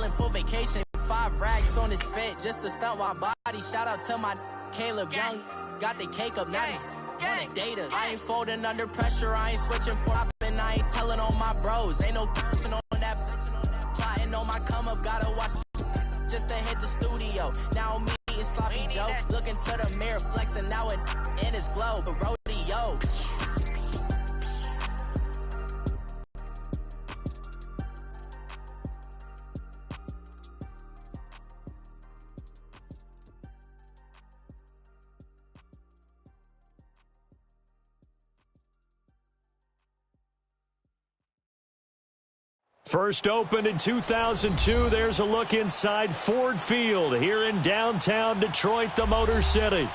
chilling for vacation. 5 racks on his fit just to stunt my body. Shout out to my Caleb Young. Got the cake up, now he's wanna date us. I ain't folding under pressure, I ain't switching for and I ain't telling on my bros. Ain't no on that, plotting on my come up, gotta watch just to hit the studio. Now me eating sloppy jokes, looking to the mirror, flexing now in his glow, but rodeo. First opened in 2002, there's a look inside Ford Field here in downtown Detroit, the Motor City.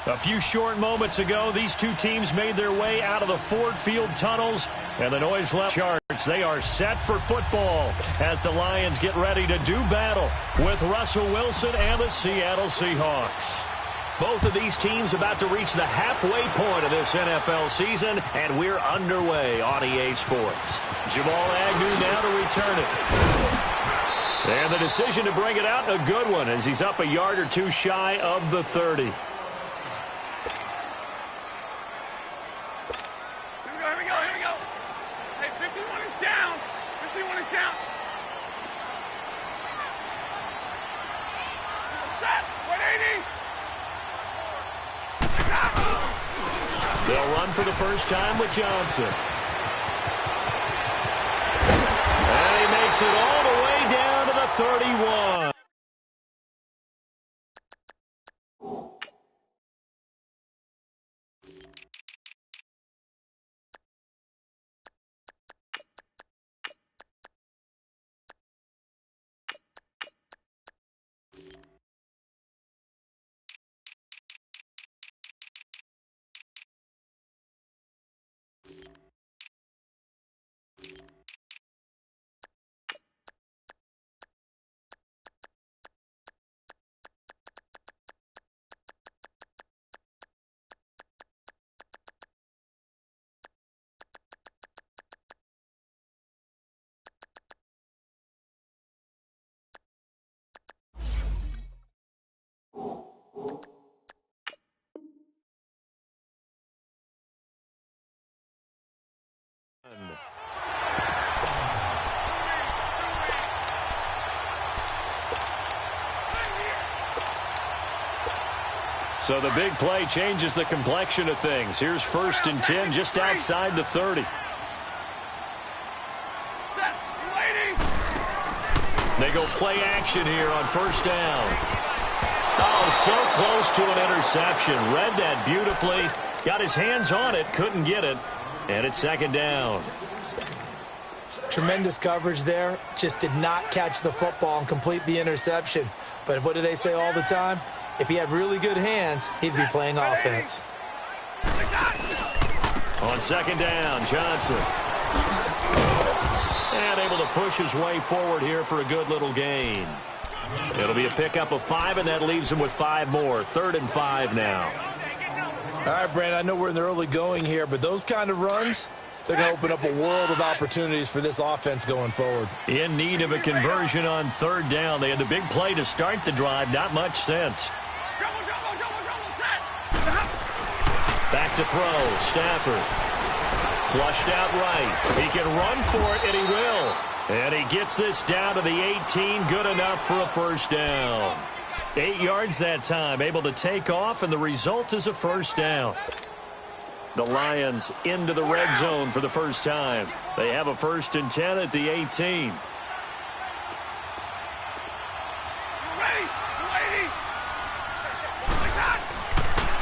A few short moments ago, these two teams made their way out of the Ford Field tunnels, and the noise left charts. They are set for football as the Lions get ready to do battle with Russell Wilson and the Seattle Seahawks. Both of these teams about to reach the halfway point of this NFL season, and we're underway on EA Sports. Jamal Agnew now to return it. And the decision to bring it out, a good one, as he's up a yard or two shy of the 30. Here we go. Hey, 51 is down. 51 is down. Set. 180. They'll run for the first time with Johnson. And he makes it all the way down to the 31. So the big play changes the complexion of things. Here's 1st and 10 just outside the 30. They go play action here on 1st down. Oh, so close to an interception. Read that beautifully. Got his hands on it, couldn't get it. And it's 2nd down. Tremendous coverage there. Just did not catch the football and complete the interception. But what do they say all the time? If he had really good hands, he'd be playing offense. On 2nd down, Johnson. And able to push his way forward here for a good little gain. It'll be a pickup of 5, and that leaves him with 5 more. 3rd and 5 now. All right, Brandon, I know we're in the early going here, but those kind of runs, they're going to open up a world of opportunities for this offense going forward. In need of a conversion on 3rd down. They had the big play to start the drive. Not much sense. Back to throw. Stafford. Flushed out right. He can run for it, and he will. And he gets this down to the 18. Good enough for a 1st down. 8 yards that time. Able to take off, and the result is a 1st down. The Lions into the red zone for the first time. They have a 1st and 10 at the 18.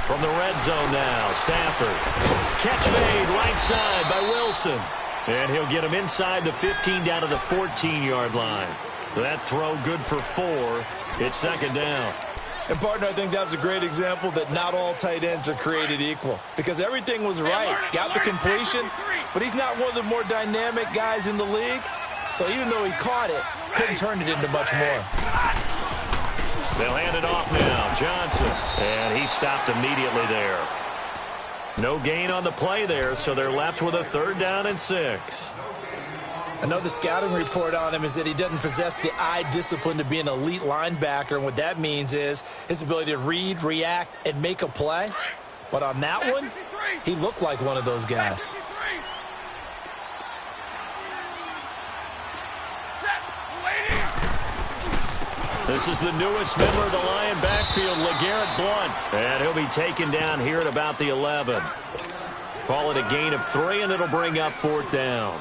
From the red zone now, Stafford. Catch made right side by Wilson. And he'll get him inside the 15 down to the 14-yard line. That throw good for 4. It's 2nd down. And, partner, I think that was a great example that not all tight ends are created equal. Because everything was right. Got the completion, but he's not one of the more dynamic guys in the league. So even though he caught it, couldn't turn it into much more. They'll hand it off now. Johnson. And he stopped immediately there. No gain on the play there, so they're left with a 3rd down and 6. Another scouting report on him is that he doesn't possess the eye discipline to be an elite linebacker, and what that means is his ability to read, react, and make a play. But on that one, he looked like one of those guys. This is the newest member of the Lion backfield, LeGarrette Blount. And he'll be taken down here at about the 11. Call it a gain of 3, and it'll bring up 4th down.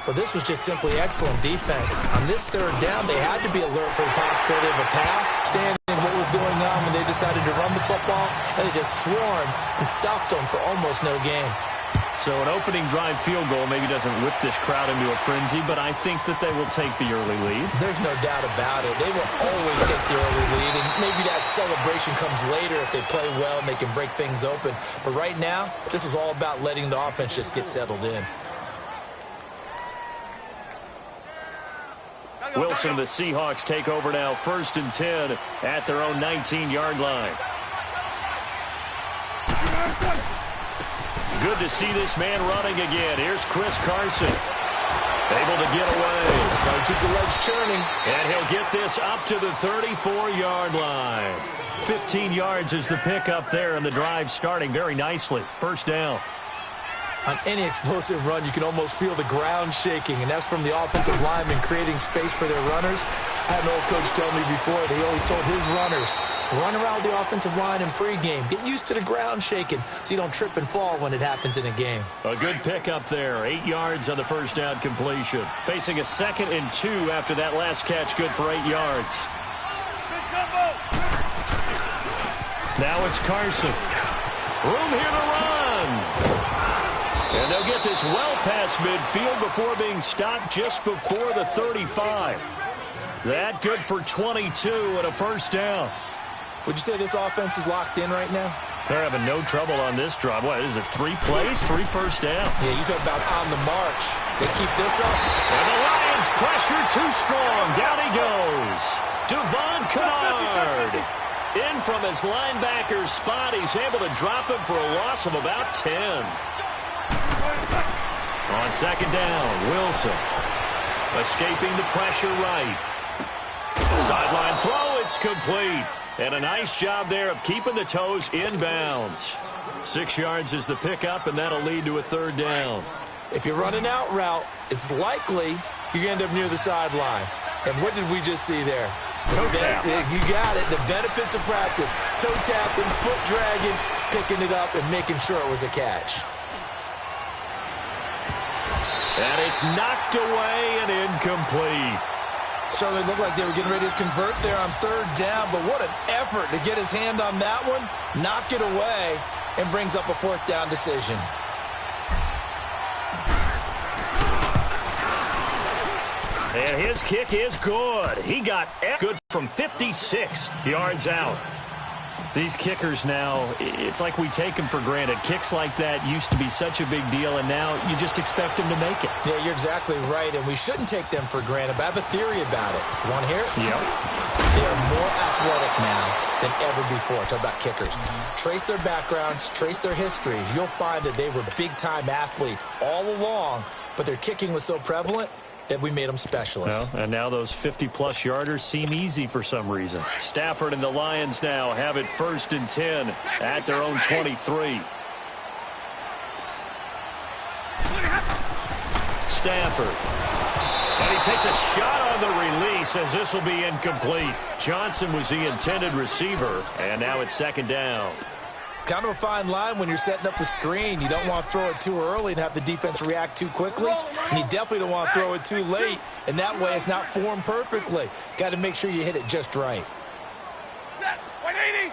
Well, this was just simply excellent defense. On this 3rd down, they had to be alert for the possibility of a pass, understanding what was going on when they decided to run the football, and they just swarmed and stopped them for almost no gain. So an opening drive field goal maybe doesn't whip this crowd into a frenzy, but I think that they will take the early lead. There's no doubt about it. They will always take the early lead, and maybe that celebration comes later if they play well and they can break things open. But right now, this is all about letting the offense just get settled in. Wilson and the Seahawks take over now, 1st and 10 at their own 19-yard line. Good to see this man running again. Here's Chris Carson. Able to get away. That's why you keep the legs churning. And he'll get this up to the 34-yard line. 15 yards is the pickup there, and the drive starting very nicely. 1st down. On any explosive run, you can almost feel the ground shaking, and that's from the offensive linemen creating space for their runners. I had an old coach tell me before that he always told his runners, run around the offensive line in pregame. Get used to the ground shaking so you don't trip and fall when it happens in a game. A good pickup there. 8 yards on the 1st down completion. Facing a 2nd and 2 after that last catch. Good for 8 yards. Now it's Carson. Room here to run. And they'll get this well past midfield before being stopped just before the 35. That good for 22 and a 1st down. Would you say this offense is locked in right now? They're having no trouble on this drive. What is it, 3 plays, 3 first downs? Yeah, you talk about on the march. They keep this up. And the Lions pressure too strong. Down he goes. Devon Kennard. In from his linebacker's spot. He's able to drop him for a loss of about 10. On 2nd down, Wilson. Escaping the pressure right. Sideline throw, it's complete. And a nice job there of keeping the toes inbounds. 6 yards is the pickup, and that'll lead to a 3rd down. If you're running out route, it's likely you're going to end up near the sideline. And what did we just see there? Toe tap. You got it. The benefits of practice. Toe tapping, foot dragging, picking it up, and making sure it was a catch. And it's knocked away and incomplete. Certainly looked like they were getting ready to convert there on 3rd down, but what an effort to get his hand on that one, knock it away, and brings up a 4th down decision. And his kick is good. He got good from 56 yards out. These kickers now, it's like we take them for granted. Kicks like that used to be such a big deal, and now you just expect them to make it. Yeah, you're exactly right, and we shouldn't take them for granted, but I have a theory about it. You want to hear it? Yep. They are more athletic now than ever before. Talk about kickers. Trace their backgrounds, trace their histories. You'll find that they were big-time athletes all along, but their kicking was so prevalent that we made them specialists. Well, and now those 50-plus yarders seem easy for some reason. Stafford and the Lions now have it 1st and 10 at their own 23. Stafford. And he takes a shot on the release as this will be incomplete. Johnson was the intended receiver, and now it's 2nd down. Kind of a fine line when you're setting up the screen. You don't want to throw it too early and have the defense react too quickly. And you definitely don't want to throw it too late. And that way it's not formed perfectly. Got to make sure you hit it just right. Set. 180.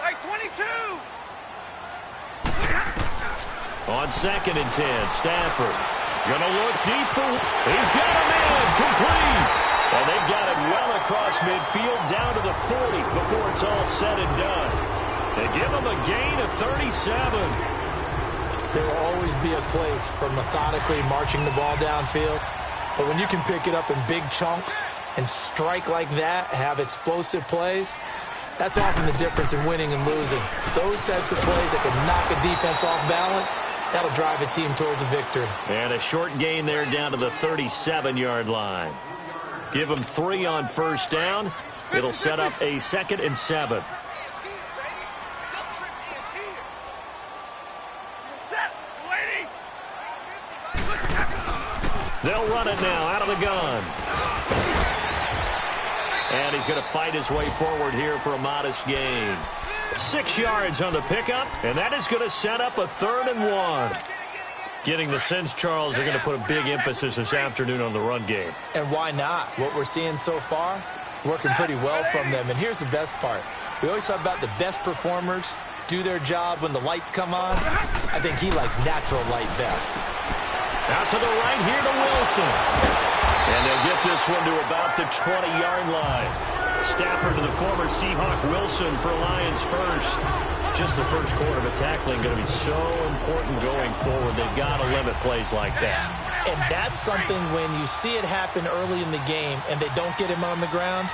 Like 22. On 2nd and 10, Stafford. Gonna look deep for... He's got a man. Complete. And they've got it well across midfield down to the 40 before it's all said and done. They give him a gain of 37. There will always be a place for methodically marching the ball downfield. But when you can pick it up in big chunks and strike like that, have explosive plays, that's often the difference in winning and losing. Those types of plays that can knock a defense off balance, That'll drive a team towards a victory. And a short gain there down to the 37-yard line. Give them 3 on first down. It'll set up a 2nd and 7. They'll run it now out of the gun. And he's going to fight his way forward here for a modest gain. 6 yards on the pickup, and that is going to set up a 3rd and 1. Getting the sense, Charles, they're going to put a big emphasis this afternoon on the run game. And why not? What we're seeing so far, working pretty well from them. And here's the best part. We always talk about the best performers do their job when the lights come on. I think he likes natural light best. Out to the right here to Wilson. And they'll get this one to about the 20-yard line. Stafford to the former Seahawk Wilson for Lions first. Just the first quarter of a tackling going to be so important going forward. They've got to limit plays like that. And that's something when you see it happen early in the game and they don't get him on the ground,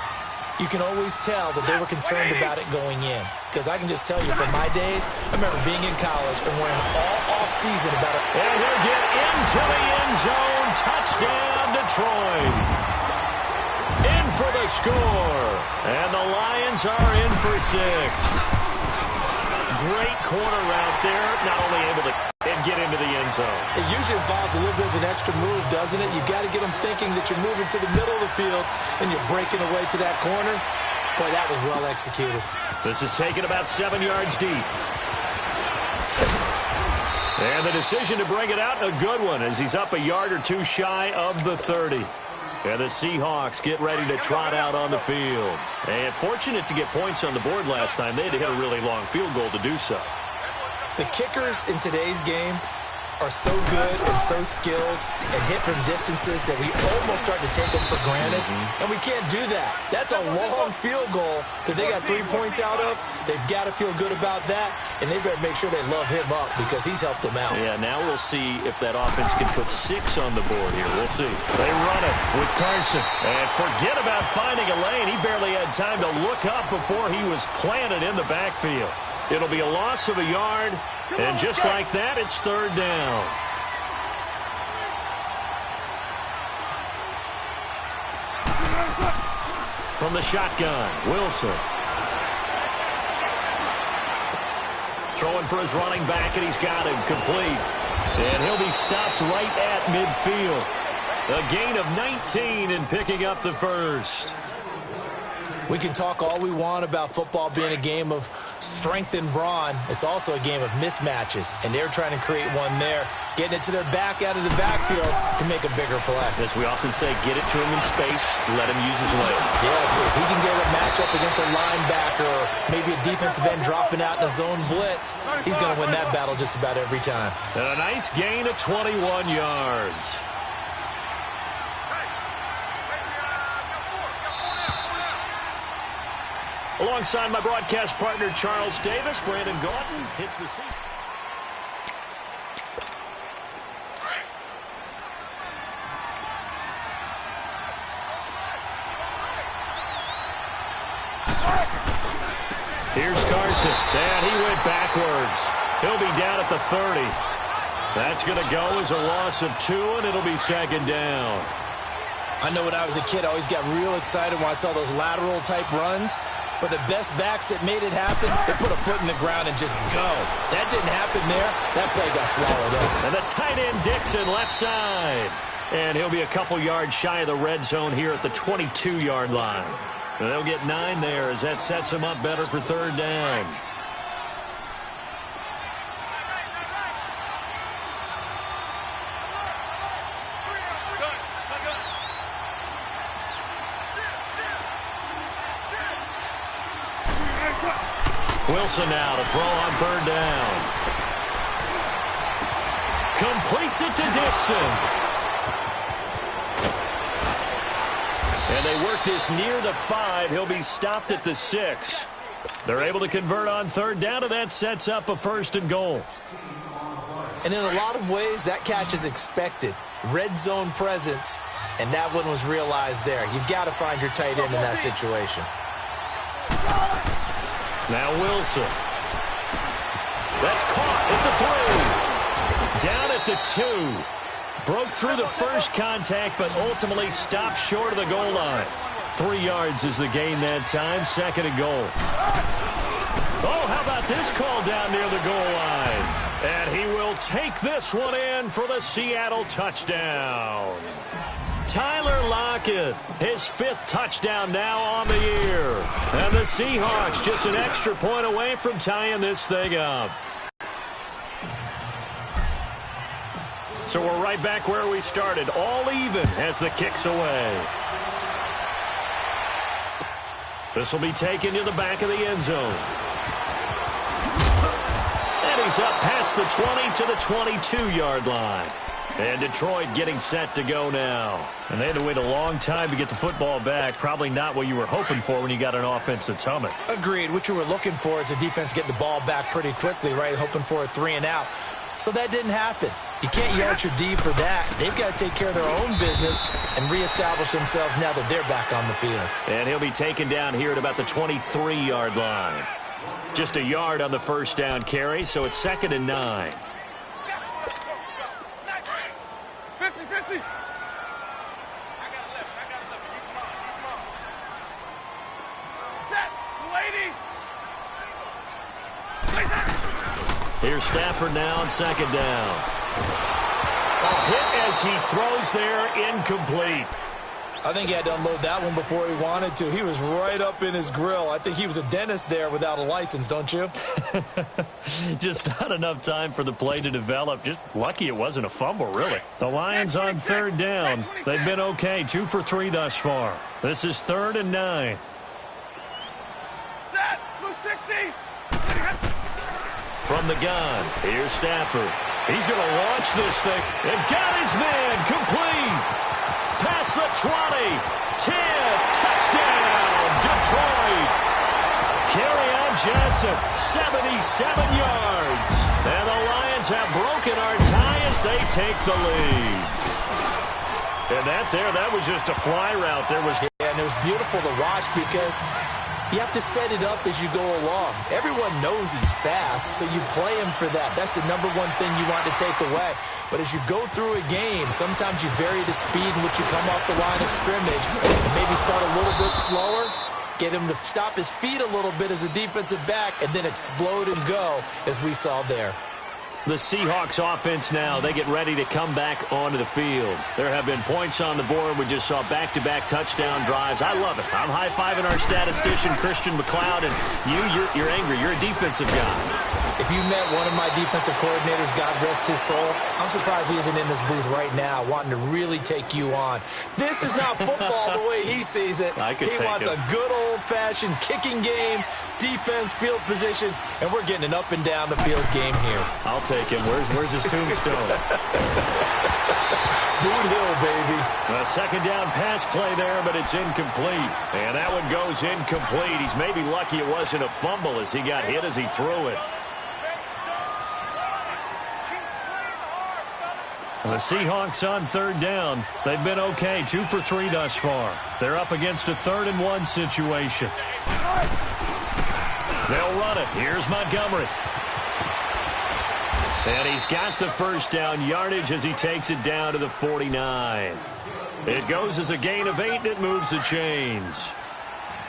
you can always tell that they were concerned about it going in. Because I can just tell you from my days, I remember being in college and worrying all off-season about it. And he'll get into the end zone. Touchdown, Detroit. In for the score. And the Lions are in for 6. Great corner route there. Not only able to get into the end zone. It usually involves a little bit of an extra move, doesn't it? You've got to get them thinking that you're moving to the middle of the field and you're breaking away to that corner. Boy, that was well executed. This is taken about 7 yards deep. And the decision to bring it out, a good one, as he's up a yard or 2 shy of the 30. And the Seahawks get ready to trot out on the field. And fortunate to get points on the board last time. They had to hit a really long field goal to do so. The kickers in today's game are so good and so skilled and hit from distances that we almost start to take them for granted. And we can't do that. That's a long field goal that they got 3 points out of. They've got to feel good about that, and they better make sure they love him up because he's helped them out. Yeah, now we'll see if that offense can put 6 on the board here. We'll see. They run it with Carson. And forget about finding a lane. He barely had time to look up before he was planted in the backfield. It'll be a loss of a yard, and just like that, it's 3rd down. From the shotgun, Wilson. Throwing for his running back, and he's got him complete. And he'll be stopped right at midfield. A gain of 19 and picking up the first. We can talk all we want about football being a game of strength and brawn. It's also a game of mismatches, and they're trying to create one there, getting it to their back out of the backfield to make a bigger play. As we often say, get it to him in space, let him use his leg. Yeah, if he can get a matchup against a linebacker or maybe a defensive end dropping out in a zone blitz, he's going to win that battle just about every time. And a nice gain of 21 yards. Alongside my broadcast partner, Charles Davis, Brandon Gauton hits the seat. Here's Carson. And he went backwards. He'll be down at the 30. That's going to go as a loss of 2, and it'll be 2nd down. I know when I was a kid, I always got real excited when I saw those lateral-type runs. But the best backs that made it happen, they put a foot in the ground and just go. That didn't happen there. That play got swallowed up. And the tight end, Dixon, left side. And he'll be a couple yards shy of the red zone here at the 22-yard line. And they'll get 9 there as that sets him up better for 3rd down. Wilson now to throw on 3rd down. Completes it to Dixon. And they work this near the 5. He'll be stopped at the 6. They're able to convert on 3rd down, and that sets up a 1st and goal. And in a lot of ways, that catch is expected. Red zone presence, and that one was realized there. You've got to find your tight end in that situation. Now Wilson. That's caught at the 3. Down at the 2. Broke through the first contact, but ultimately stopped short of the goal line. 3 yards is the gain that time. 2nd and goal. Oh, how about this call down near the goal line? And he will take this one in for the Seattle touchdown. Tyler Lockett, his 5th touchdown now on the year. And the Seahawks just an extra point away from tying this thing up. So we're right back where we started, all even as the kick's away. This will be taken to the back of the end zone. And he's up past the 20 to the 22-yard line. And Detroit getting set to go now. And they had to wait a long time to get the football back. Probably not what you were hoping for when you got an offense that's humming. Agreed. What you were looking for is a defense getting the ball back pretty quickly, right? Hoping for a 3 and out. So that didn't happen. You can't yell at your D for that. They've got to take care of their own business and reestablish themselves now that they're back on the field. And he'll be taken down here at about the 23-yard line. Just a yard on the first down carry, so it's 2nd and 9. 50-50. Set, lady. Here's Stafford now on 2nd down. A hit as he throws there, incomplete. I think he had to unload that one before he wanted to. He was right up in his grill. I think he was a dentist there without a license, don't you? Just not enough time for the play to develop. Just lucky it wasn't a fumble, really. The Lions on 3rd down. They've been okay, 2 for 3 thus far. This is 3rd and 9. Set, blue 60. From the gun, here's Stafford. He's going to launch this thing. And got his man complete. Past the 20. 10. Touchdown, Detroit. Kerryon Johnson, 77 yards. And the Lions have broken our tie as they take the lead. And that was just a fly route. And it was beautiful to watch because you have to set it up as you go along. Everyone knows he's fast, so you play him for that. That's the number one thing you want to take away. But as you go through a game, sometimes you vary the speed in which you come off the line of scrimmage and maybe start a little bit slower, get him to stop his feet a little bit as a defensive back, and then explode and go, as we saw there. The Seahawks offense now, they get ready to come back onto the field. There have been points on the board. We just saw back-to-back touchdown drives. I love it. I'm high-fiving our statistician, Christian McLeod, and you're angry. You're a defensive guy. If you met one of my defensive coordinators, God rest his soul, I'm surprised he isn't in this booth right now wanting to really take you on. This is not football the way he sees it. He wants a good old-fashioned kicking game, defense, field position, and we're getting an up-and-down-the-field game here. I'll take him. Where's his tombstone? Boot Hill, baby. A 2nd down pass play there, but it's incomplete. And that one goes incomplete. He's maybe lucky it wasn't a fumble as he got hit as he threw it. The Seahawks on 3rd down. They've been okay, 2 for 3 thus far. They're up against a 3rd and 1 situation. They'll run it. Here's Montgomery. And he's got the first down yardage as he takes it down to the 49. It goes as a gain of 8, and it moves the chains.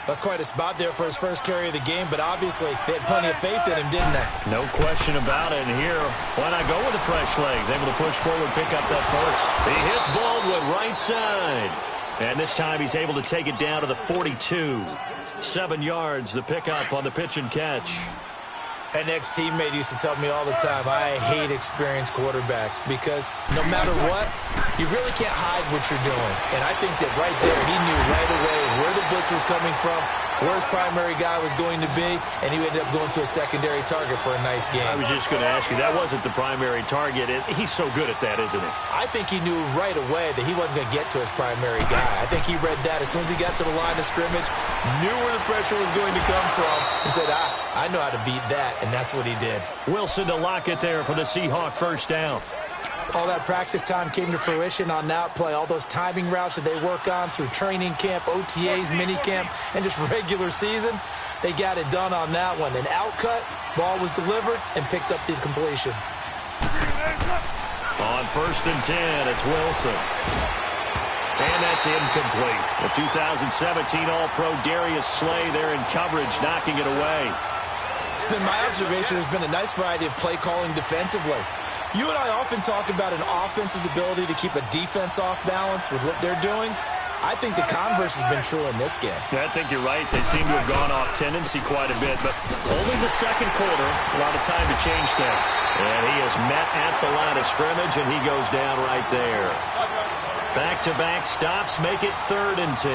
That's quite a spot there for his first carry of the game, but obviously they had plenty of faith in him, didn't they? No question about it. And here, why not go with the fresh legs? Able to push forward, pick up that first. He hits Baldwin right side. And this time he's able to take it down to the 42. 7 yards, the pickup on the pitch and catch. An ex-teammate used to tell me all the time, I hate experienced quarterbacks because no matter what, you really can't hide what you're doing. And I think that right there, he knew right away where the blitz was coming from, where his primary guy was going to be, and he ended up going to a secondary target for a nice game. I was just going to ask you, that wasn't the primary target. He's so good at that, isn't he? I think he knew right away that he wasn't going to get to his primary guy. I think he read that as soon as he got to the line of scrimmage, knew where the pressure was going to come from, and said, I know how to beat that, and that's what he did. Wilson to lock it there for the Seahawk first down. All that practice time came to fruition on that play. All those timing routes that they work on through training camp, OTAs, minicamp, and just regular season, they got it done on that one. An outcut, ball was delivered, and picked up the completion. On 1st and 10, it's Wilson. And that's incomplete. The 2017 All-Pro Darius Slay there in coverage, knocking it away. It's been my observation there's been a nice variety of play calling defensively. You and I often talk about an offense's ability to keep a defense off balance with what they're doing. I think the converse has been true in this game. Yeah, I think you're right. They seem to have gone off tendency quite a bit, but only the second quarter, a lot of time to change things. And he is met at the line of scrimmage, and he goes down right there. Back-to-back stops make it 3rd and 10.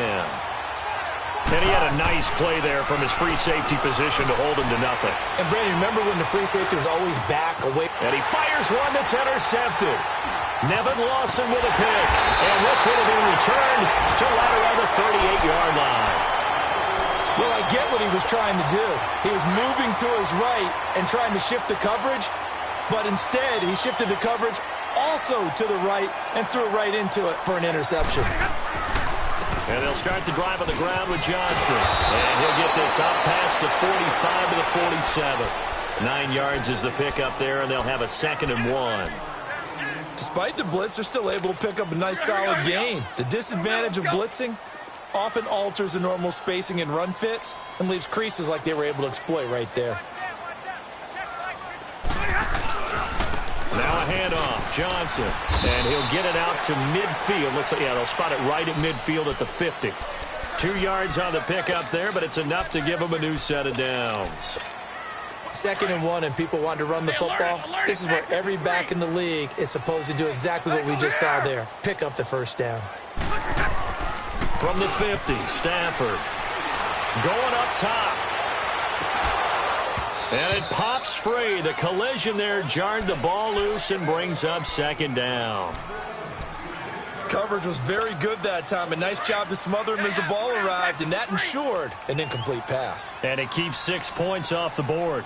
And he had a nice play there from his free safety position to hold him to nothing. And, Brandon, remember when the free safety was always back away? And he fires one that's intercepted. Nevin Lawson with a pick. And this one will be returned to right around the 38-yard line. Well, I get what he was trying to do. He was moving to his right and trying to shift the coverage, but instead he shifted the coverage also to the right and threw it right into it for an interception. And they'll start the drive on the ground with Johnson. And he'll get this up past the 45 to the 47. 9 yards is the pickup there, and they'll have a 2nd and 1. Despite the blitz, they're still able to pick up a nice solid gain. The disadvantage of blitzing often alters the normal spacing and run fits and leaves creases like they were able to exploit right there. Now a handoff, Johnson, and he'll get it out to midfield. They'll spot it right at midfield at the 50. 2 yards on the pickup there, but it's enough to give him a new set of downs. 2nd and 1, and people want to run the football. This is where every back in the league is supposed to do exactly what we just saw there. Pick up the first down. From the 50, Stafford going up top. And it pops free. The collision there jarred the ball loose and brings up 2nd down. Coverage was very good that time. A nice job to smother him as the ball arrived, and that ensured an incomplete pass. And it keeps 6 points off the board.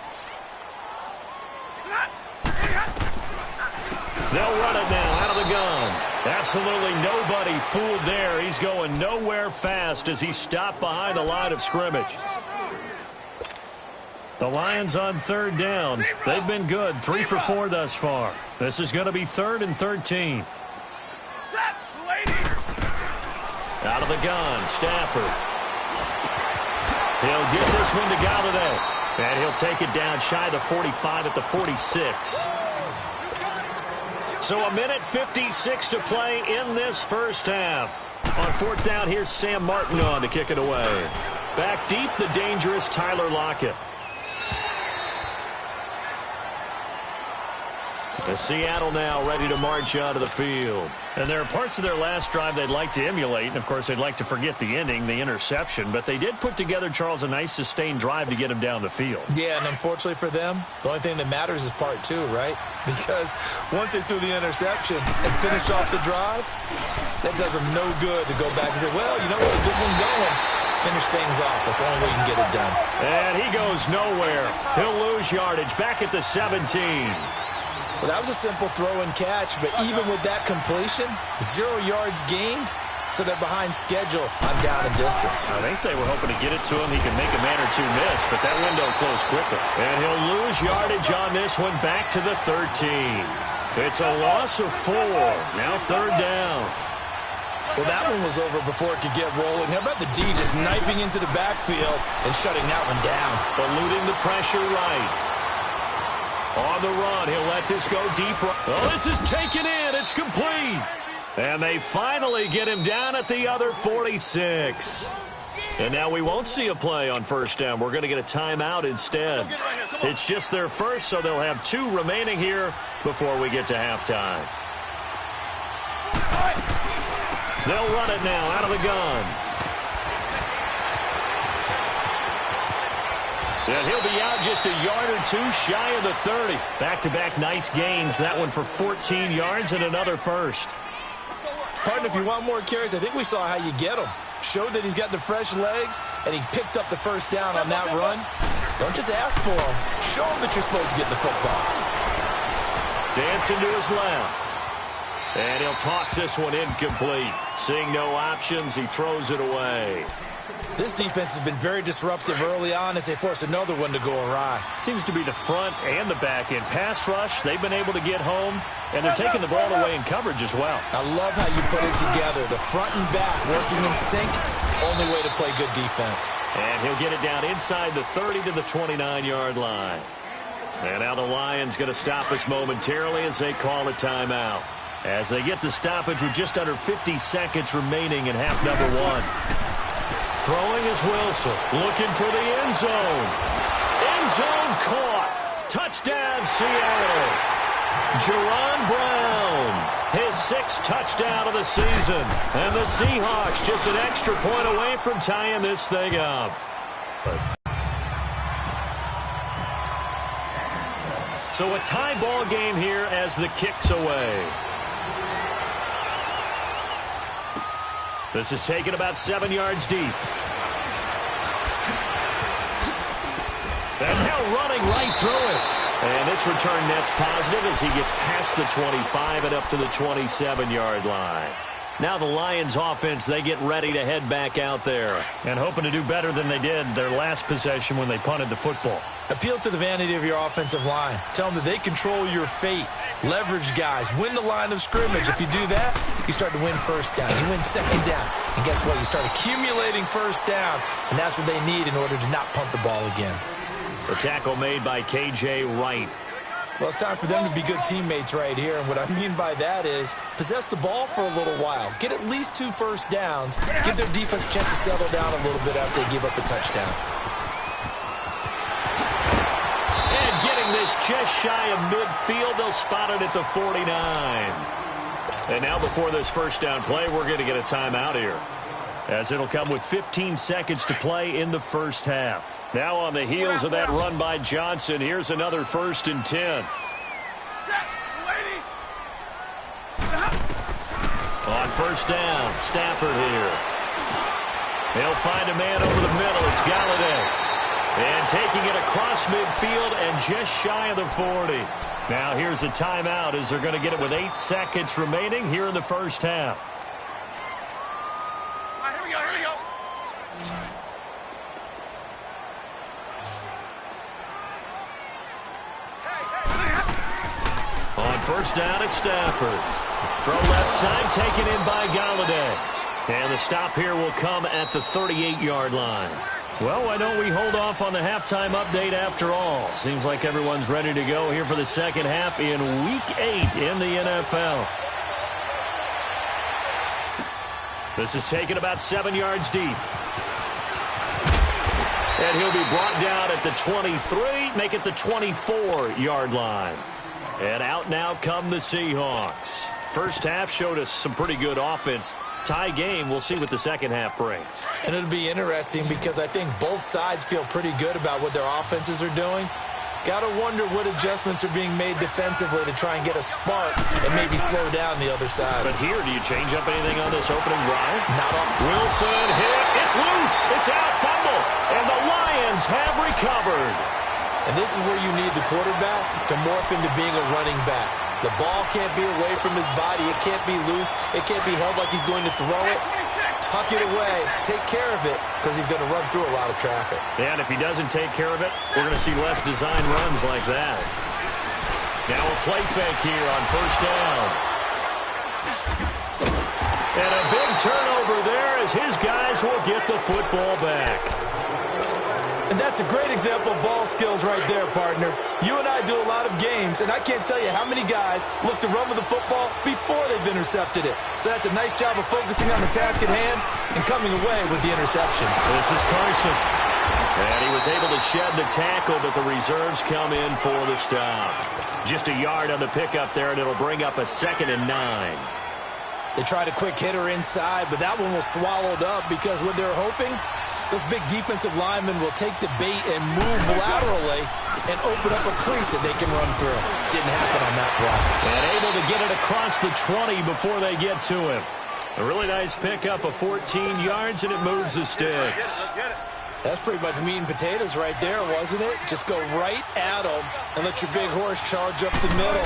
They'll run it now out of the gun. Absolutely nobody fooled there. He's going nowhere fast as he stopped behind the line of scrimmage. The Lions on 3rd down. They've been good. 3 for 4 thus far. This is going to be 3rd and 13. Out of the gun, Stafford. He'll get this one to Galladay. And he'll take it down shy of the 45 at the 46. So 1:56 to play in this first half. On 4th down, here's Sam Martin on to kick it away. Back deep, the dangerous Tyler Lockett. The Seattle now ready to march out of the field. And there are parts of their last drive they'd like to emulate. And, of course, they'd like to forget the ending, the interception. But they did put together, Charles, a nice sustained drive to get him down the field. Yeah, and unfortunately for them, the only thing that matters is part 2, right? Because once they threw the interception and finished off the drive, that does them no good to go back and say, well, you know what, a good one going. Finish things off. That's the only way you can get it done. And he goes nowhere. He'll lose yardage back at the 17. Well, that was a simple throw and catch, but even with that completion, 0 yards gained, so they're behind schedule on down and distance. I think they were hoping to get it to him. He can make a man or two miss, but that window closed quickly. And he'll lose yardage on this one back to the 13. It's a loss of 4. Now 3rd down. Well, that one was over before it could get rolling. How about the D just knifing into the backfield and shutting that one down? Eluding the pressure right. On the run, he'll let this go deep. Oh, this is taken in. It's complete. And they finally get him down at the other 46. And now we won't see a play on 1st down. We're going to get a timeout instead. It's just their first, so they'll have 2 remaining here before we get to halftime. They'll run it now out of the gun. And he'll be out just a yard or 2 shy of the 30. Back-to-back nice gains. That one for 14 yards and another first. Pardon, if you want more carries, I think we saw how you get them. Showed that he's got the fresh legs, and he picked up the first down on that run. Don't just ask for him. Show him that you're supposed to get the football. Dancing to his left. And he'll toss this one incomplete. Seeing no options, he throws it away. This defense has been very disruptive early on as they force another one to go awry. Seems to be the front and the back end. Pass rush, they've been able to get home, and they're taking the ball away in coverage as well. I love how you put it together. The front and back working in sync, only way to play good defense. And he'll get it down inside the 30 to the 29-yard line. And now the Lions going to stop us momentarily as they call a timeout. As they get the stoppage with just under 50 seconds remaining in half number one. Throwing is Wilson, looking for the end zone. End zone caught. Touchdown, Seattle. Jerron Brown, his 6th touchdown of the season. And the Seahawks just an extra point away from tying this thing up. So a tie ball game here as the kick's away. This is taken about 7 yards deep. And now running right through it. And this return net's positive as he gets past the 25 and up to the 27-yard line. Now the Lions offense, they get ready to head back out there. And hoping to do better than they did their last possession when they punted the football. Appeal to the vanity of your offensive line. Tell them that they control your fate. Leverage guys. Win the line of scrimmage. If you do that, you start to win first down. You win second down. And guess what? You start accumulating first downs. And that's what they need in order to not punt the ball again. The tackle made by K.J. Wright. Well, it's time for them to be good teammates right here. And what I mean by that is possess the ball for a little while. Get at least 2 first downs. Give their defense a chance to settle down a little bit after they give up a touchdown. And getting this just shy of midfield, they'll spot it at the 49. And now before this first down play, we're going to get a timeout here, as it'll come with 15 seconds to play in the first half. Now on the heels of that run by Johnson, here's another 1st and 10. On first down, Stafford here. He'll find a man over the middle. It's Galladay. And taking it across midfield and just shy of the 40. Now here's a timeout as they're going to get it with 8 seconds remaining here in the first half. All right, here we go. On first down, it's Stafford. Throw left side, taken in by Galladay. And the stop here will come at the 38-yard line. Well, why don't we hold off on the halftime update after all? Seems like everyone's ready to go here for the second half in Week 8 in the NFL. This is taken about 7 yards deep. And he'll be brought down at the 23, make it the 24-yard line. And out now come the Seahawks. First half showed us some pretty good offense. Tie game, we'll see what the second half brings. And it'll be interesting because I think both sides feel pretty good about what their offenses are doing. Got to wonder what adjustments are being made defensively to try and get a spark and maybe slow down the other side. But here, do you change up anything on this opening drive? Not off. Wilson hit. It's loose. It's out. Fumble. And the Lions have recovered. And this is where you need the quarterback to morph into being a running back. The ball can't be away from his body. It can't be loose. It can't be held like he's going to throw it. Tuck it away. Take care of it because he's going to run through a lot of traffic. And if he doesn't take care of it, we're going to see less design runs like that. Now a play fake here on first down. And a big turnover there as his guys will get the football back. And that's a great example of ball skills right there, partner. You and I do a lot of games, and I can't tell you how many guys look to run with the football before they've intercepted it. So that's a nice job of focusing on the task at hand and coming away with the interception. This is Carson. And he was able to shed the tackle, but the reserves come in for the stop. Just a yard on the pickup there, and it'll bring up a 2nd and 9. They tried a quick hitter inside, but that one was swallowed up because what they're hoping, those big defensive linemen will take the bait and move laterally and open up a crease that they can run through. Didn't happen on that play. And able to get it across the 20 before they get to him. A really nice pickup of 14 yards, and it moves the sticks. That's pretty much meat and potatoes right there, wasn't it? Just go right at them and let your big horse charge up the middle.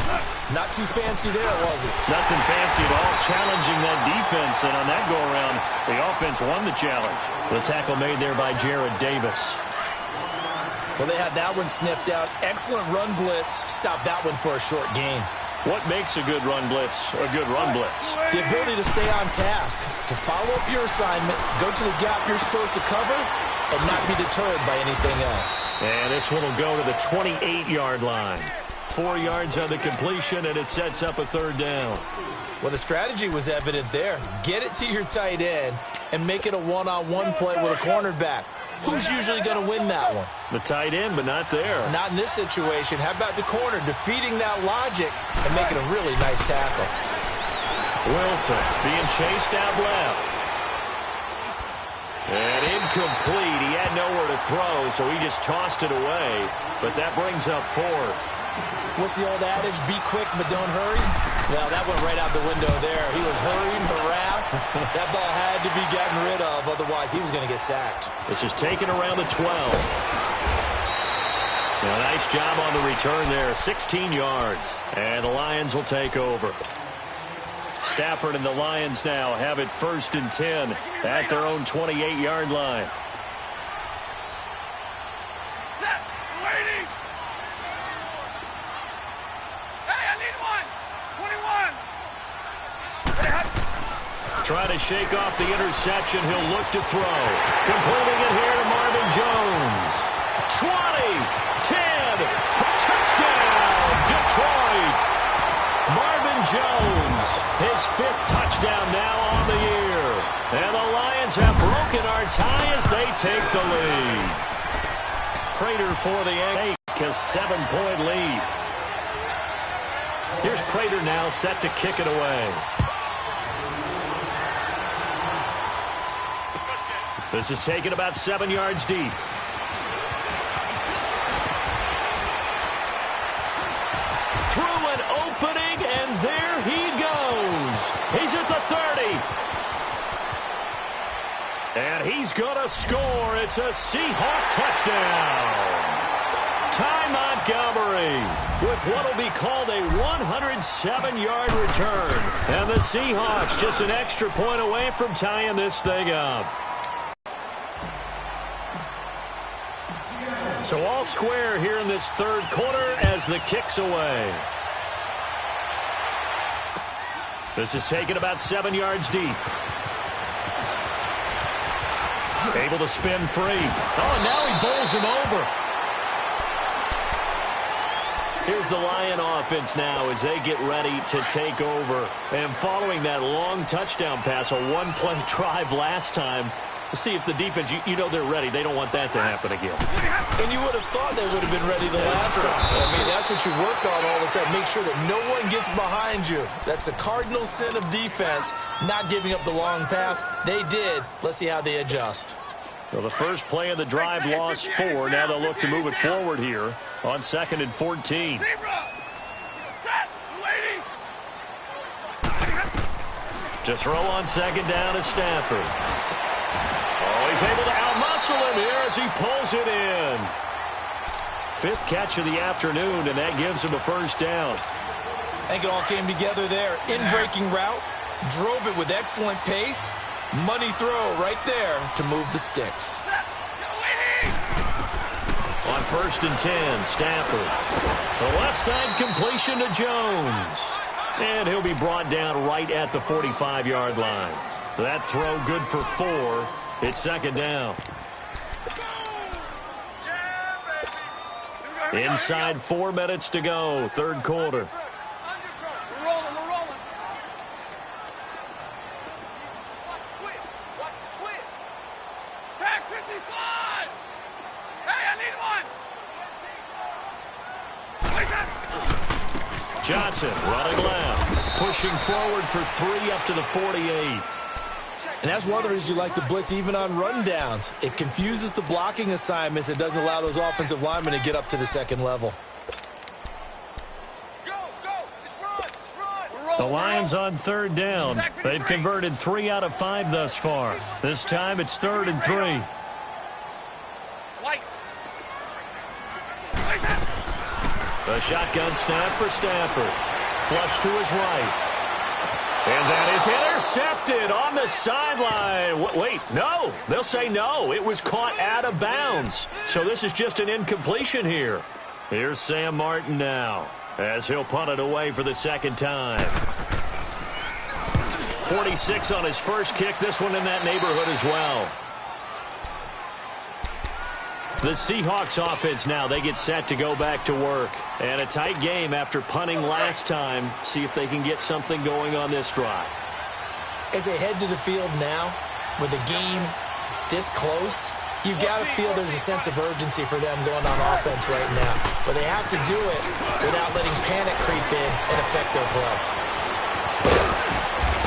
Not too fancy there, was it? Nothing fancy at all, challenging that defense. And on that go-around, the offense won the challenge. The tackle made there by Jared Davis. Well, they had that one sniffed out. Excellent run blitz. Stop that one for a short gain. What makes a good run blitz a good run blitz? The ability to stay on task, to follow up your assignment, go to the gap you're supposed to cover, and not be deterred by anything else. And this one will go to the 28-yard line. 4 yards on the completion, and it sets up a third down. Well, the strategy was evident there. Get it to your tight end and make it a one-on-one play with a cornerback. Who's usually going to win that one? The tight end, but not there. Not in this situation. How about the corner defeating that logic and making a really nice tackle? Wilson being chased out left. And incomplete. He had nowhere to throw, so he just tossed it away. But that brings up fourth. What's the old adage? Be quick, but don't hurry? Well, that went right out the window there. He was hurrying, harassed. That ball had to be gotten rid of, otherwise he was going to get sacked. This is taken around the 12. Now, nice job on the return there. 16 yards. And the Lions will take over. Stafford and the Lions now have it 1st and 10 at their own 28-yard line. Set. Waiting. Hey, I need one. 21. Trying to shake off the interception. He'll look to throw. Completing it here to Marvin Jones. 20, 10, touchdown, Detroit. Marvin Jones, his 5th touchdown now on the year. And the Lions have broken our tie as they take the lead. Prater for the Yankees, a 7-point lead. Here's Prater now set to kick it away. This is taken about 7 yards deep. Through an opening, and there he goes. He's at the 30. And he's going to score. It's a Seahawks touchdown. Ty Montgomery with what will be called a 107-yard return. And the Seahawks just an extra point away from tying this thing up. So all square here in this third quarter as the kick's away. This is taken about 7 yards deep. Able to spin free. Oh, and now he bowls him over. Here's the Lion offense now as they get ready to take over. And following that long touchdown pass, a one-play drive last time, see if the defense, you know they're ready. They don't want that to happen again. And you would have thought they would have been ready the last time. I mean, that's what you work on all the time. Make sure that no one gets behind you. That's the cardinal sin of defense, not giving up the long pass. They did. Let's see how they adjust. Well, the first play of the drive lost 4. Now they'll look to move it forward here on 2nd and 14. To throw on 2nd down is Stafford. Oh, he's able to outmuscle him here as he pulls it in. 5th catch of the afternoon, and that gives him a first down. I think it all came together there. In-breaking route, drove it with excellent pace. Money throw right there to move the sticks. On 1st and 10, Stafford. The left side completion to Jones. And he'll be brought down right at the 45-yard line. That throw good for 4. It's 2nd down. Inside 4 minutes to go, third quarter. We're rolling. Watch the twist. Tag 55. Hey, I need one. Johnson running left, pushing forward for 3 up to the 48. And that's one of the reasons you like to blitz even on rundowns. It confuses the blocking assignments. It doesn't allow those offensive linemen to get up to the second level. The Lions on 3rd down. They've converted 3 out of 5 thus far. This time it's 3rd and 3. A shotgun snap for Stafford. Flush to his right. And that is intercepted on the sideline. Wait, no. They'll say no. It was caught out of bounds. So this is just an incompletion here. Here's Sam Martin now as he'll punt it away for the second time. 46 on his first kick. This one in that neighborhood as well. The Seahawks offense now, they get set to go back to work. And a tight game after punting last time. See if they can get something going on this drive. As they head to the field now, with the game this close, you've got to feel there's a sense of urgency for them going on offense right now. But they have to do it without letting panic creep in and affect their play.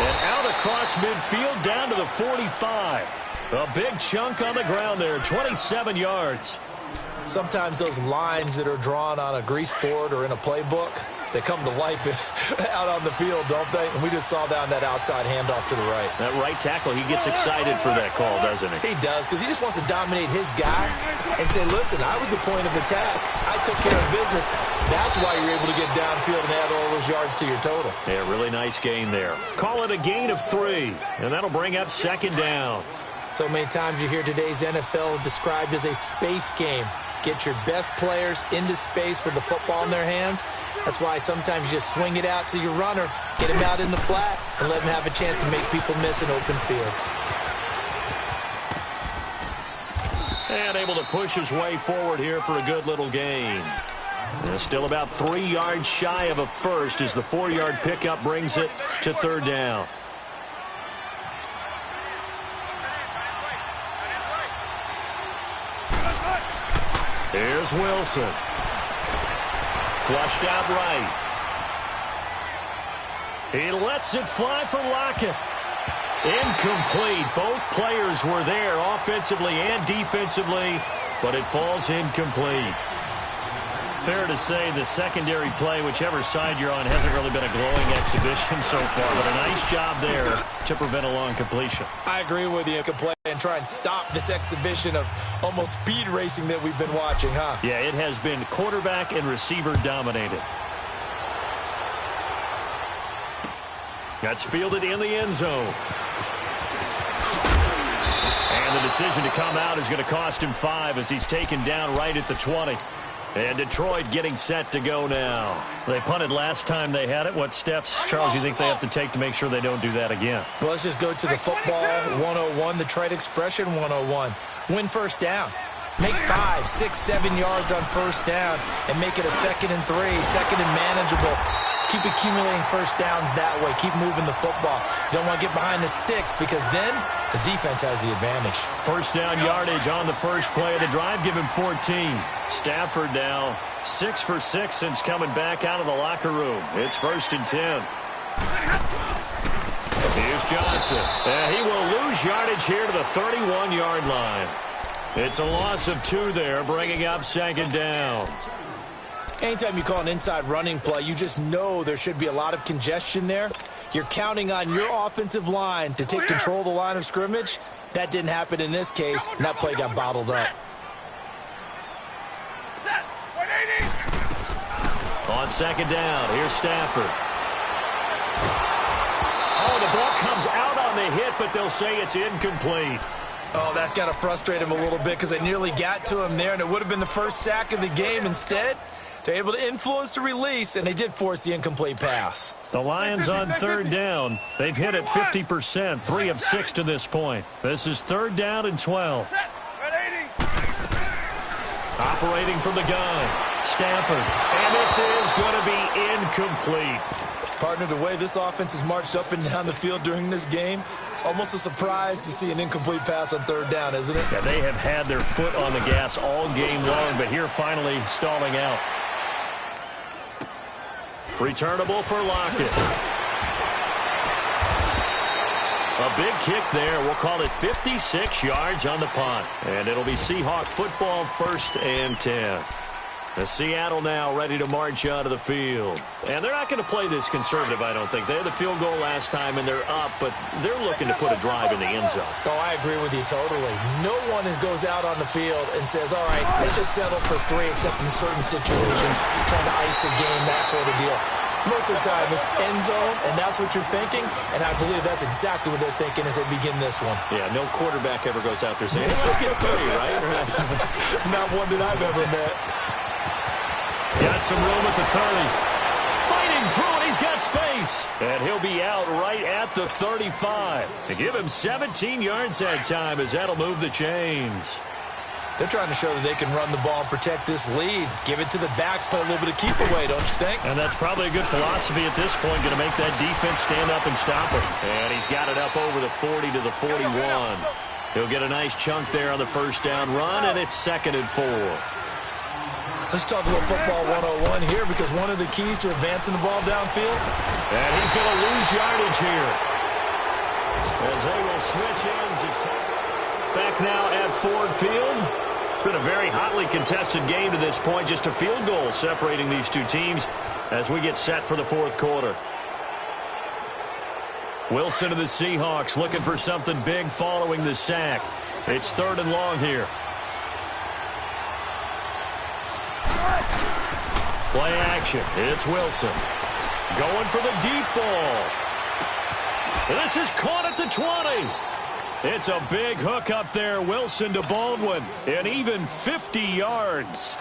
And out across midfield down to the 45. A big chunk on the ground there, 27 yards. Sometimes those lines that are drawn on a grease board or in a playbook, they come to life out on the field, don't they? And we just saw that on that outside handoff to the right. That right tackle, he gets excited for that call, doesn't he? He does, because he just wants to dominate his guy and say, listen, I was the point of attack. I took care of business. That's why you're able to get downfield and add all those yards to your total. Yeah, really nice gain there. Call it a gain of 3, and that'll bring up second down. So many times you hear today's NFL described as a space game. Get your best players into space with the football in their hands. That's why sometimes you just swing it out to your runner, get him out in the flat, and let him have a chance to make people miss an open field. And able to push his way forward here for a good little gain. Still about 3 yards shy of a first as the 4-yard pickup brings it to third down. Here's Wilson. Flushed out right. He lets it fly for Lockett. Incomplete. Both players were there offensively and defensively, but it falls incomplete. Fair to say the secondary play, whichever side you're on, hasn't really been a glowing exhibition so far, but a nice job there to prevent a long completion. I agree with you. Play and try and stop this exhibition of almost speed racing that we've been watching, huh? Yeah, it has been quarterback and receiver dominated. That's fielded in the end zone. And the decision to come out is going to cost him 5 as he's taken down right at the 20. And Detroit getting set to go now. They punted last time they had it. What steps, Charles, you think they have to take to make sure they don't do that again? Well, let's just go to the football 101, the trade expression 101. Win first down. Make 5, 6, 7 yards on first down and make it a 2nd and 3, 2nd and manageable. Keep accumulating first downs that way. Keep moving the football. You don't want to get behind the sticks because then the defense has the advantage. First down yardage on the first play of the drive. Give him 14. Stafford now 6 for 6 since coming back out of the locker room. It's 1st and 10. Here's Johnson. He will lose yardage here to the 31-yard line. It's a loss of 2 there, bringing up second down. Anytime you call an inside running play, you just know there should be a lot of congestion there. You're counting on your offensive line to take control of the line of scrimmage. That didn't happen in this case, and that play got bottled up. On second down, here's Stafford. Oh, the ball comes out on the hit, but they'll say it's incomplete. Oh, that's got to frustrate him a little bit because they nearly got to him there, and it would have been the first sack of the game. Instead, they're able to influence the release, and they did force the incomplete pass. The Lions on third down. They've hit it 50%, 3 of 6 to this point. This is 3rd down and 12. Operating from the gun, Stafford. And this is going to be incomplete. Partner, the way this offense has marched up and down the field during this game, it's almost a surprise to see an incomplete pass on 3rd down, isn't it? Yeah, they have had their foot on the gas all game long, but here finally stalling out. Returnable for Lockett. A big kick there. We'll call it 56 yards on the punt. And it'll be Seahawk football, 1st and 10. Seattle now ready to march out of the field. And they're not going to play this conservative, I don't think. They had the field goal last time, and they're up, but they're looking to put a drive in the end zone. Oh, I agree with you totally. No one goes out on the field and says, all right, let's just settle for 3, except in certain situations, trying to ice a game, that sort of deal. Most of the time, it's end zone, and that's what you're thinking, and I believe that's exactly what they're thinking as they begin this one. Yeah, no quarterback ever goes out there saying, hey, let's get 30, right? Not one that I've ever met. Got some room at the 30. Fighting through it, he's got space. And he'll be out right at the 35. To give him 17 yards that time as that'll move the chains. They're trying to show that they can run the ball and protect this lead. Give it to the backs, play a little bit of keep away, don't you think? And that's probably a good philosophy at this point, going to make that defense stand up and stop it. And he's got it up over the 40 to the 41. He'll get a nice chunk there on the first down run, and it's 2nd and 4. Let's talk a little football 101 here, because one of the keys to advancing the ball downfield. And he's going to lose yardage here, as they will switch ends. Back now at Ford Field. It's been a very hotly contested game to this point. Just a field goal separating these two teams as we get set for the 4th quarter. Wilson of the Seahawks looking for something big following the sack. It's 3rd and long here. Play action. It's Wilson. Going for the deep ball. This is caught at the 20. It's a big hook up there. Wilson to Baldwin. And even 50 yards.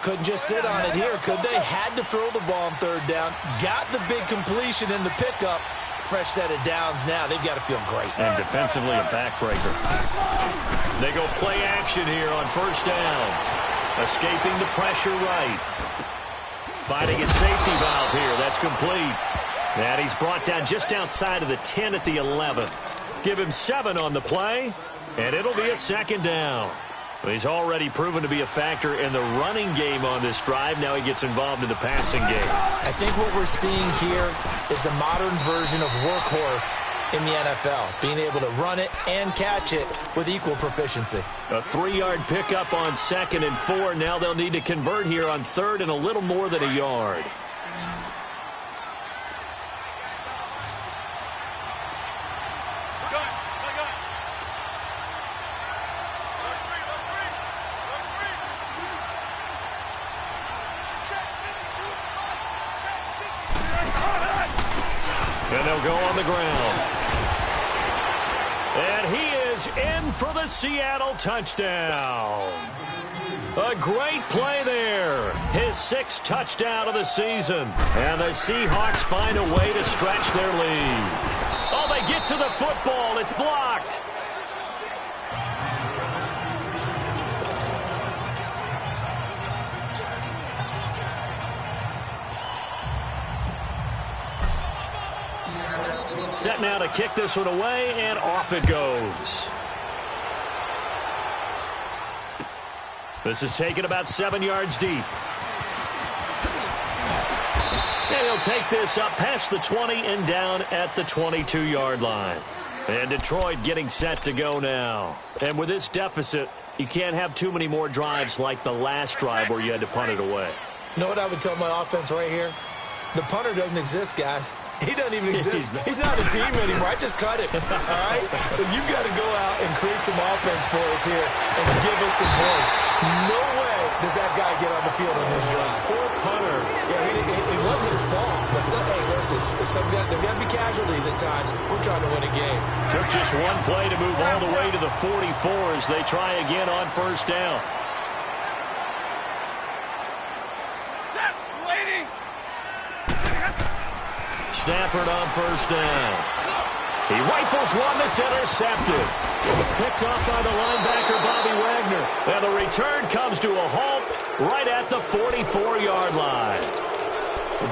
Couldn't just sit on it here, could they? Had to throw the ball on 3rd down. Got the big completion in the pickup. Fresh set of downs now. They've got to feel great. And defensively a backbreaker. They go play action here on 1st down. Escaping the pressure right. Finding a safety valve here. That's complete. And he's brought down just outside of the 10 at the 11. Give him 7 on the play, and it'll be a 2nd down. He's already proven to be a factor in the running game on this drive. Now he gets involved in the passing game. I think what we're seeing here is the modern version of workhorse in the NFL, being able to run it and catch it with equal proficiency. A 3-yard pickup on 2nd and 4. Now they'll need to convert here on 3rd and a little more than a yard. And they'll go on the ground. And he is in for the Seattle touchdown. A great play there. His 6th touchdown of the season. And the Seahawks find a way to stretch their lead. Oh, they get to the football. It's blocked. Set now to kick this one away, and off it goes. This is taken about 7 yards deep. And he'll take this up past the 20 and down at the 22-yard line. And Detroit getting set to go now. And with this deficit, you can't have too many more drives like the last drive where you had to punt it away. You know what I would tell my offense right here? The punter doesn't exist, guys. He doesn't even exist. He's not a team anymore. I just cut him. All right? So you've got to go out and create some offense for us here and give us some points. No way does that guy get on the field on this drive. Poor punter. Yeah, it wasn't his fault. But hey, listen, there's got to be casualties at times. We're trying to win a game. Took just one play to move all the way to the 44 as they try again on 1st down. Stafford on 1st down. He rifles one that's intercepted. Picked off by the linebacker, Bobby Wagner. And the return comes to a halt right at the 44-yard line.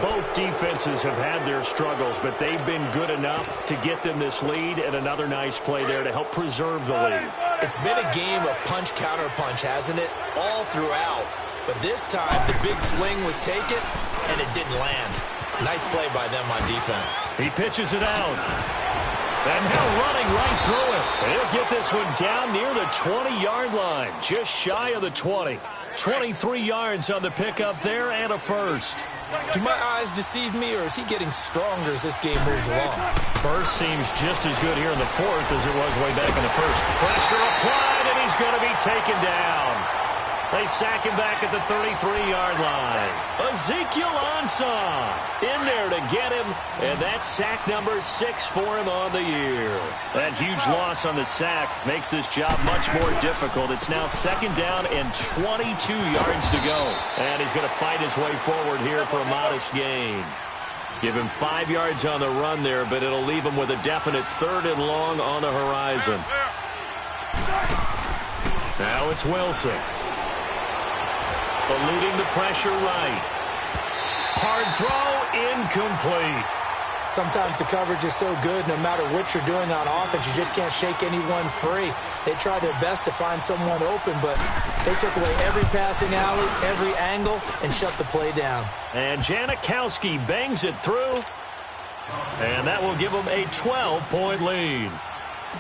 Both defenses have had their struggles, but they've been good enough to get them this lead, and another nice play there to help preserve the lead. It's been a game of punch-counter-punch, hasn't it? All throughout. But this time, the big swing was taken, and it didn't land. Nice play by them on defense. He pitches it out. And now running right through it. And he'll get this one down near the 20-yard line, just shy of the 20. 23 yards on the pickup there and a first. Do my eyes deceive me, or is he getting stronger as this game moves along? First seems just as good here in the fourth as it was way back in the first. Pressure applied, and he's going to be taken down. They sack him back at the 33-yard line. Ezekiel Ansah in there to get him, and that's sack number 6 for him on the year. That huge loss on the sack makes this job much more difficult. It's now 2nd down and 22 yards to go. And he's going to fight his way forward here for a modest gain. Give him 5 yards on the run there, but it'll leave him with a definite 3rd and long on the horizon. Now it's Wilson. Eluding the pressure right. Hard throw, incomplete. Sometimes the coverage is so good, no matter what you're doing on offense, you just can't shake anyone free. They try their best to find someone open, but they took away every passing alley, every angle, and shut the play down. And Janikowski bangs it through, and that will give them a 12-point lead.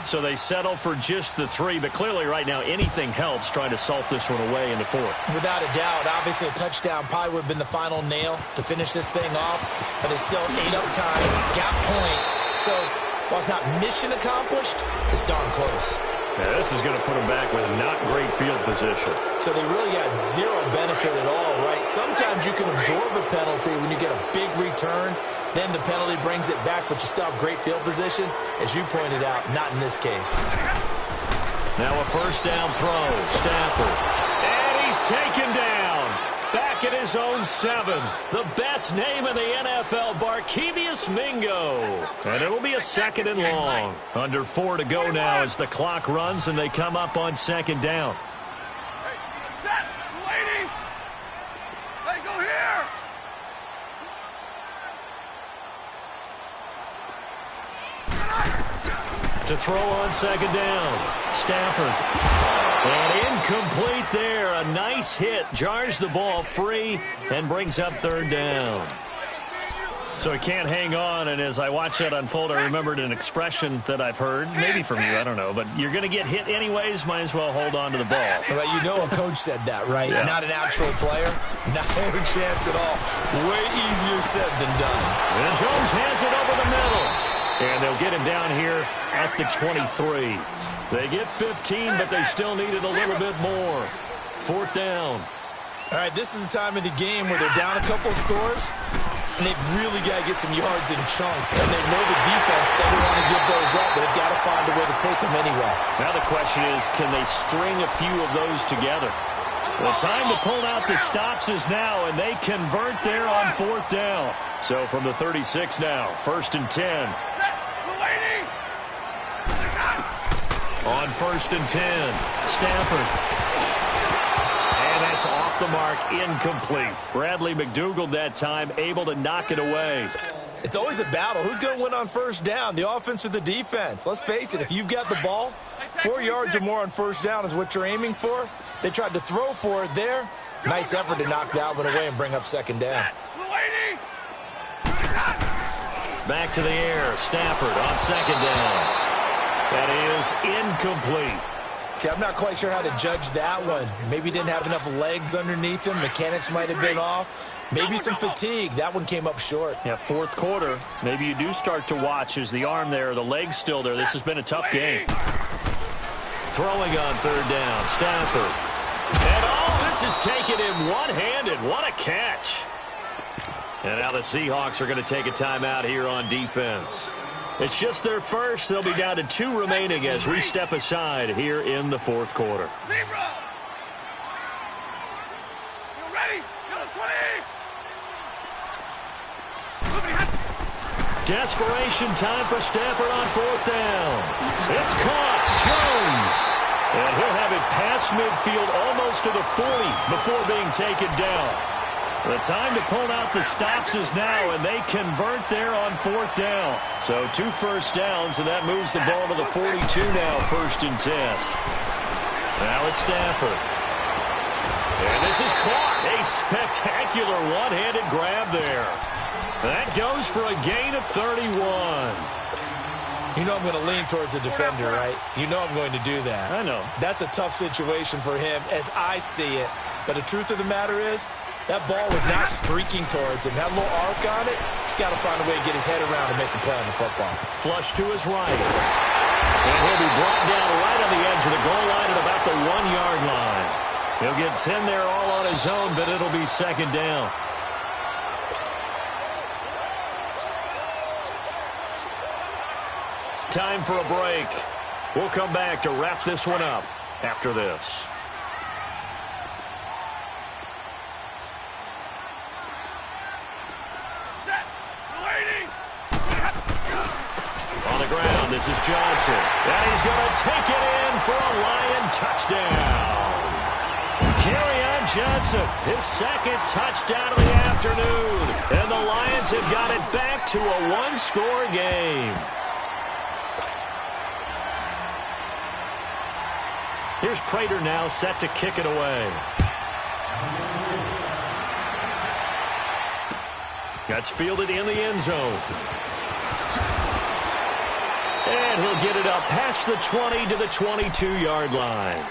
So they settle for just the 3, but clearly right now anything helps trying to salt this one away in the 4th. Without a doubt, obviously a touchdown probably would have been the final nail to finish this thing off, but it's still ate up time, got points. So while it's not mission accomplished, it's darn close. Yeah, this is going to put them back with not great field position. So they really got zero benefit at all, right? Sometimes you can absorb a penalty when you get a big return. Then the penalty brings it back, but you still have great field position. As you pointed out, not in this case. Now a 1st down throw. Stafford. And he's taken down. Back at his own 7. The best name in the NFL, Barkevious Mingo. And it'll be a 2nd and long. Under 4 to go now as the clock runs and they come up on 2nd down. Set, ladies. Hey, go here. To throw on 2nd down. Stafford. And incomplete there. A nice hit. Jars the ball free and brings up 3rd down. So he can't hang on, and as I watch that unfold, I remembered an expression that I've heard, maybe from you, I don't know, but you're going to get hit anyways, might as well hold on to the ball. Well, you know a coach said that, right? Yeah. Not an actual player. Not a chance at all. Way easier said than done. And Jones has it over the middle. And they'll get him down here at the 23. They get 15, but they still needed a little bit more. 4th down. All right, this is the time of the game where they're down a couple scores, and they've really got to get some yards in chunks. And they know the defense doesn't want to give those up, but they've got to find a way to take them anyway. Now the question is, can they string a few of those together? The time to pull out the stops is now, and they convert there on 4th down. So from the 36 now, 1st and 10. On 1st and 10, Stafford. And that's off the mark, incomplete. Bradley McDougald that time able to knock it away. It's always a battle. Who's going to win on 1st down, the offense or the defense? Let's face it, if you've got the ball, 4 yards or more on 1st down is what you're aiming for. They tried to throw for it there. Nice effort to knock that one away and bring up 2nd down. Back to the air, Stafford on 2nd down. That is incomplete. Okay, I'm not quite sure how to judge that one. Maybe didn't have enough legs underneath him. Mechanics might have been off. Maybe some fatigue. That one came up short. Yeah, 4th quarter. Maybe you do start to watch as the arm there, the leg's still there. This has been a tough game. Throwing on 3rd down, Stafford. And this is taking him one-handed. What a catch. And now the Seahawks are going to take a timeout here on defense. It's just their first. They'll be down to 2 remaining as we step aside here in the 4th quarter. Libra! You ready? Go to 20! Desperation time for Stafford on 4th down. It's caught. Jones. And he'll have it past midfield almost to the 40 before being taken down. The time to pull out the stops is now, and they convert there on 4th down. So 2 1st downs, and that moves the ball to the 42 now, 1st and 10. Now it's Stafford. And this is caught. A spectacular one-handed grab there. That goes for a gain of 31. You know I'm going to lean towards the defender, right? You know I'm going to do that. I know. That's a tough situation for him as I see it. But the truth of the matter is, that ball was not streaking towards him. Had a little arc on it. He's got to find a way to get his head around and make the play on the football. Flush to his right. And he'll be brought down right on the edge of the goal line at about the 1-yard line. He'll get 10 there all on his own, but it'll be second down. Time for a break. We'll come back to wrap this one up after this. Set. Waiting. On the ground, this is Johnson. And he's going to take it in for a Lion touchdown. Kerryon Johnson, his second touchdown of the afternoon. And the Lions have got it back to a one-score game. Here's Prater now set to kick it away. That's fielded in the end zone. And he'll get it up past the 20 to the 22-yard line.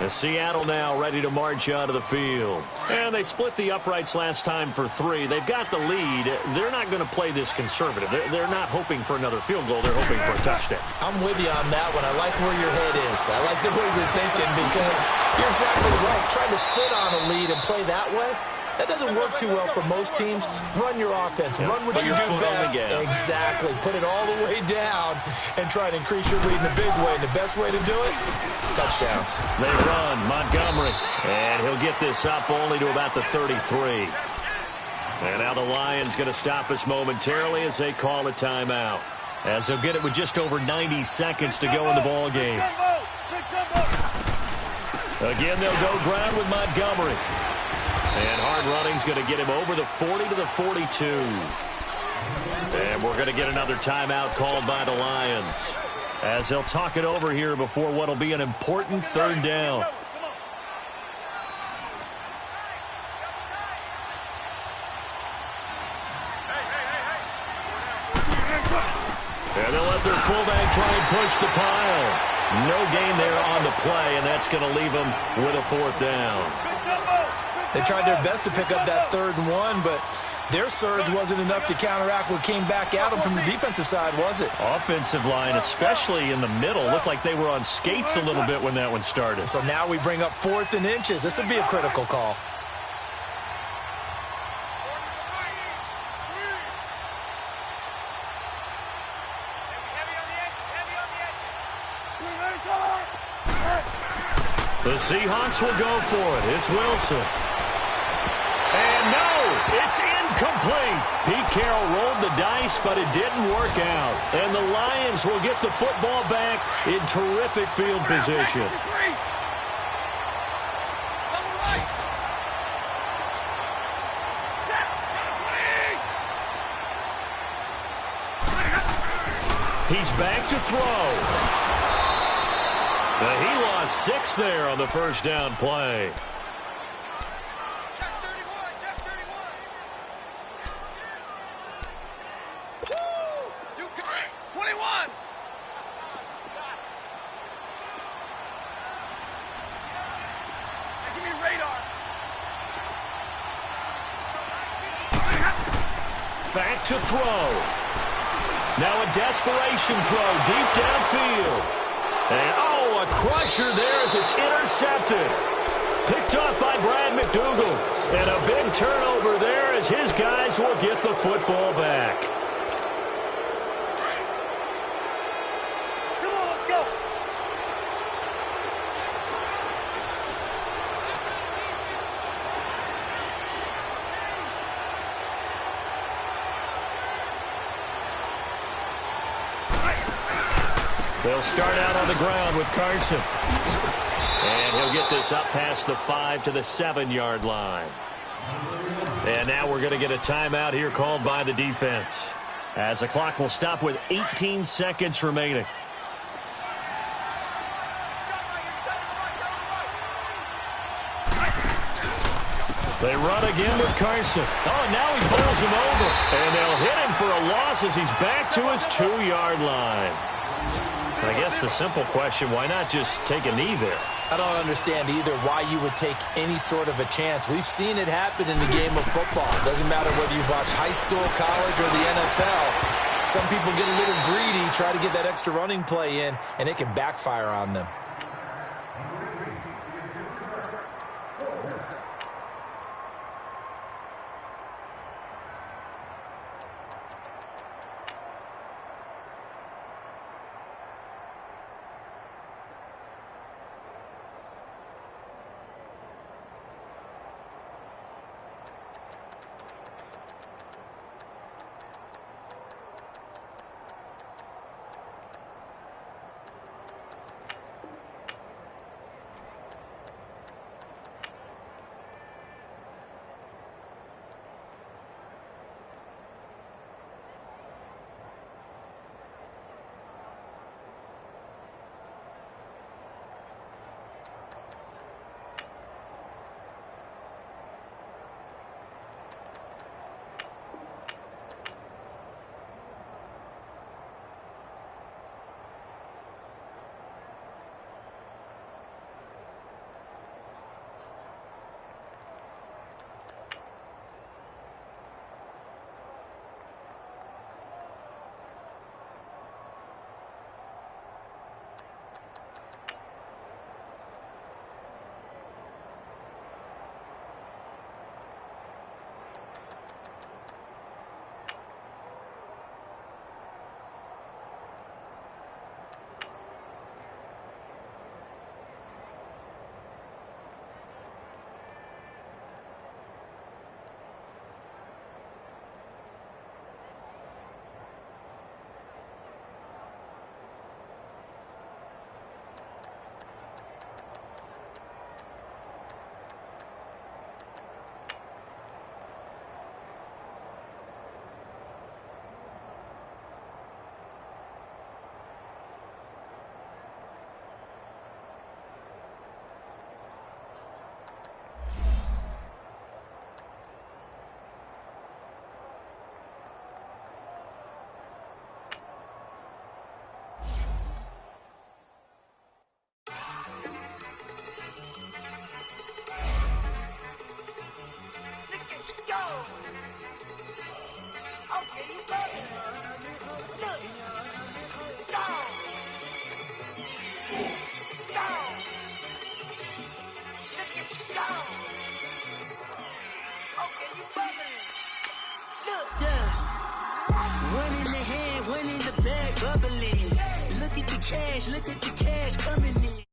As Seattle now ready to march onto the field. And they split the uprights last time for 3. They've got the lead. They're not going to play this conservative. They're not hoping for another field goal. They're hoping for a touchdown. I'm with you on that one. I like where your head is. I like the way you're thinking because you're exactly right. Trying to sit on a lead and play that way, that doesn't work too well for most teams. Run your offense. Yep. Run what you do best. Exactly. Put it all the way down and try to increase your lead in a big way. And the best way to do it, touchdowns. They run. Montgomery. And he'll get this up only to about the 33. And now the Lions going to stop us momentarily as they call a timeout. As they'll get it with just over 90 seconds to go in the ball game. Again, they'll go ground with Montgomery. And hard running's going to get him over the 40 to the 42. And we're going to get another timeout called by the Lions as they'll talk it over here before what will be an important third down. And they'll let their fullback try and push the pile. No gain there on the play, and that's going to leave them with a fourth down. They tried their best to pick up that 3rd and 1, but their surge wasn't enough to counteract what came back at them from the defensive side, was it? Offensive line, especially in the middle, looked like they were on skates a little bit when that one started. So now we bring up 4th and inches. This would be a critical call. The Seahawks will go for it. It's Wilson. And no, it's incomplete. Pete Carroll rolled the dice, but it didn't work out. And the Lions will get the football back in terrific field position. He's back to throw. But he lost 6 there on the first down play. Check 31. You correct. 21. Give me radar. Back to throw. Now a desperation throw deep downfield. And, a crusher there as it's intercepted. Picked up by Brad McDougal. And a big turnover there as his guys will get the football back. Come on, let's go. They'll start out on the ground with Carson. And he'll get this up past the 5 to the 7-yard line. And now we're going to get a timeout here called by the defense, as the clock will stop with 18 seconds remaining. They run again with Carson. Oh, now he pulls him over. And they'll hit him for a loss as he's back to his 2-yard line. I guess the simple question, why not just take a knee there? I don't understand either why you would take any sort of a chance. We've seen it happen in the game of football. It doesn't matter whether you watch high school, college, or the NFL. Some people get a little greedy, try to get that extra running play in, and it can backfire on them. Look at the cash coming in.